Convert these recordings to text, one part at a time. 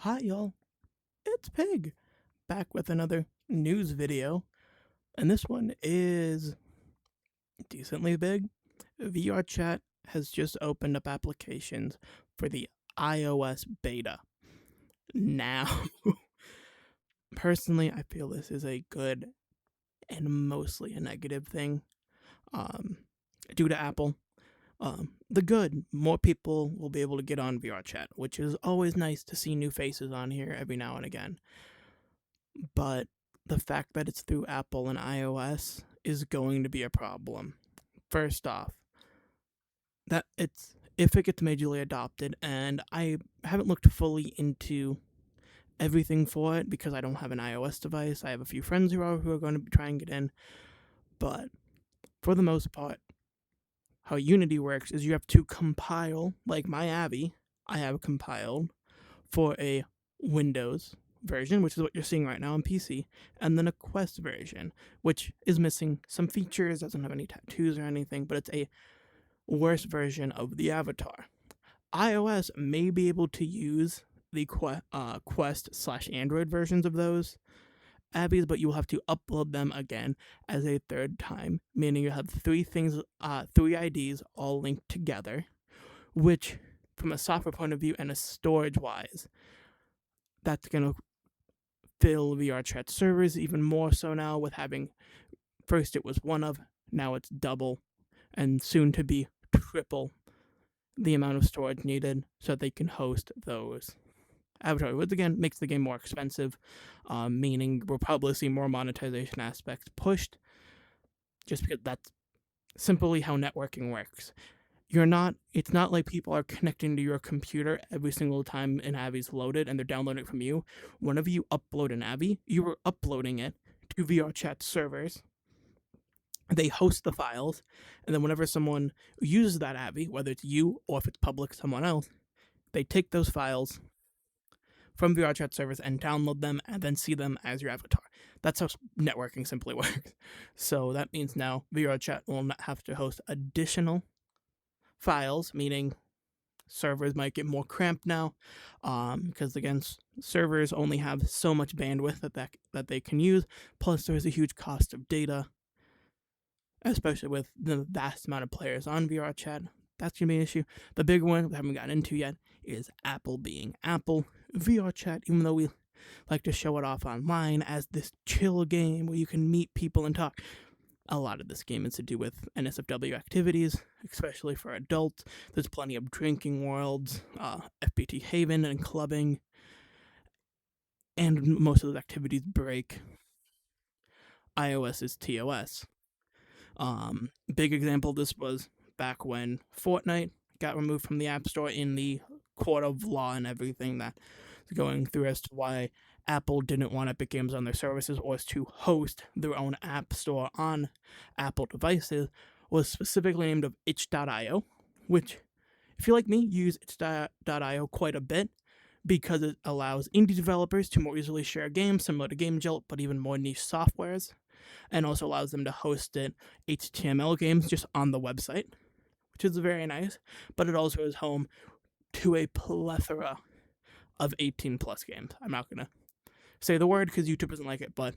Hi, y'all. It's Pig, back with another news video, and this one is decently big. VRChat has just opened up applications for the iOS beta. Now, personally, I feel this is a good and mostly a negative thing um, due to Apple. The good, more people will be able to get on VRChat, which is always nice to see new faces on here every now and again. But the fact that it's through Apple and iOS is going to be a problem. First off, that it's if it gets majorly adopted, and I haven't looked fully into everything for it because I don't have an iOS device. I have a few friends who are going to try and get in, but for the most part, how Unity works is you have to compile, like my Abby, I have compiled for a Windows version, which is what you're seeing right now on PC, and then a Quest version, which is missing some features, doesn't have any tattoos or anything, but it's a worse version of the avatar. iOS may be able to use the Quest/Android versions of those Abbies, but you will have to upload them again as a third time, meaning you have three IDs all linked together, which, from a software point of view and a storage wise, that's going to fill VRChat servers even more so now with having first it was one of, now it's double, and soon to be triple the amount of storage needed so that they can host those avatars, which again makes the game more expensive, meaning we'll probably see more monetization aspects pushed just because that's simply how networking works. It's not like people are connecting to your computer every single time an Abby's loaded and they're downloading it from you. Whenever you upload an Abby, you are uploading it to VRChat servers. They host the files, and then whenever someone uses that Abby, whether it's you or if it's public to someone else, they take those files from VRChat servers and download them and then see them as your avatar. That's how networking simply works. So that means now VRChat will not have to host additional files, meaning servers might get more cramped now, because again, servers only have so much bandwidth that they can use. Plus, there's a huge cost of data, especially with the vast amount of players on VRChat. That's gonna be an issue. The big one we haven't gotten into yet is Apple being Apple. VRChat, even though we like to show it off online as this chill game where you can meet people and talk, a lot of this game is to do with NSFW activities, especially for adults. There's plenty of drinking worlds, FBT Haven, and clubbing, and most of those activities break iOS's TOS. Big example of this was back when Fortnite got removed from the App Store in the court of law and everything that's going through as to why Apple didn't want Epic Games on their services or to host their own app store on Apple devices was specifically named of itch.io, which, if you're like me, use itch.io quite a bit because it allows indie developers to more easily share games similar to GameJolt, but even more niche softwares, and also allows them to host it HTML games just on the website, which is very nice, but it also is home to a plethora of 18 plus games. I'm not going to say the word because YouTube doesn't like it, but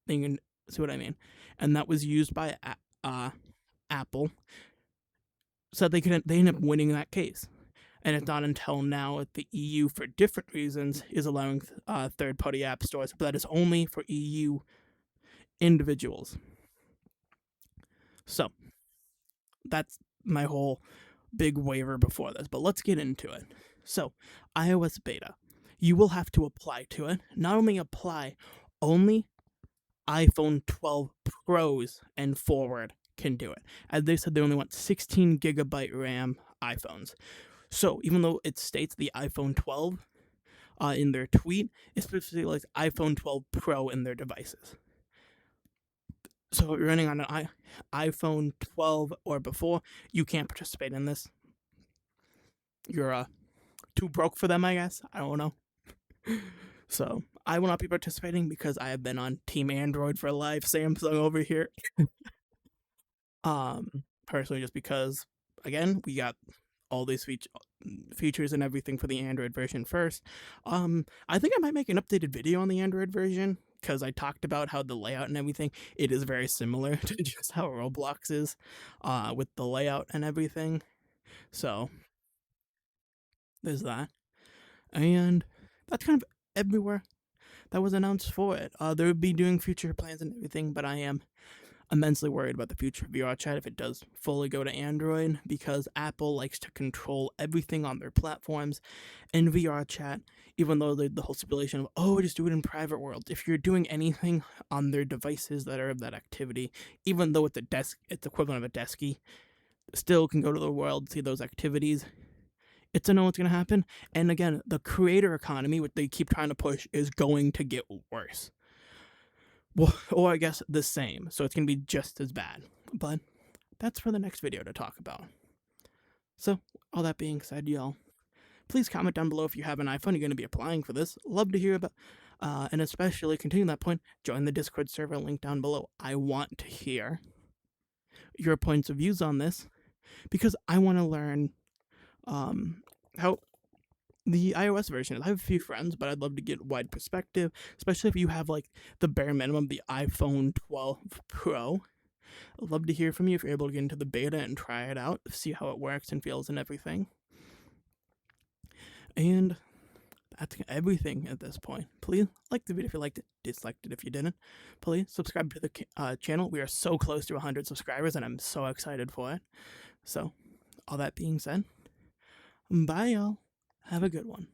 you can see what I mean. And that was used by Apple, so they ended up winning that case. And it's not until now that the EU, for different reasons, is allowing third-party app stores, but that is only for EU individuals. So that's my whole big waiver before this, but let's get into it. So, iOS beta. You will have to apply to it. Not only apply, only iPhone 12 Pros and forward can do it. As they said, they only want 16 gigabyte RAM iPhones. So even though it states the iPhone 12 in their tweet, it specifically likes iPhone 12 Pro in their devices. So if you're running on an iPhone 12 or before, you can't participate in this. You're too broke for them, I guess. I don't know. So I will not be participating because I have been on Team Android for life, Samsung over here. Personally, just because, again, we got all these features and everything for the Android version first. I think I might make an updated video on the Android version because I talked about how the layout and everything, it is very similar to just how Roblox is, with the layout and everything. So there's that. And that's kind of everywhere that was announced for it. They would be doing future plans and everything, but I am immensely worried about the future of VRChat if it does fully go to Android because Apple likes to control everything on their platforms. And VRChat, even though the whole stipulation of, oh, just do it in private worlds, if you're doing anything on their devices that are of that activity, even though it's it's equivalent of a deskie, still can go to the world, see those activities. It's a know what's going to happen. And again, the creator economy, what they keep trying to push, is going to get worse. Well, or I guess the same. So it's going to be just as bad. But that's for the next video to talk about. So, all that being said, y'all, please comment down below if you have an iPhone, you're going to be applying for this. Love to hear about, and especially, continuing that point, join the Discord server link down below. I want to hear your points of views on this because I want to learn how the iOS version is. I have a few friends, but I'd love to get wide perspective, especially if you have like the bare minimum, the iPhone 12 Pro. I'd love to hear from you if you're able to get into the beta and try it out, see how it works and feels and everything. And that's everything at this point. Please like the video if you liked it, disliked it if you didn't. Please subscribe to the channel. We are so close to 100 subscribers, and I'm so excited for it. So, all that being said, bye, y'all. Have a good one.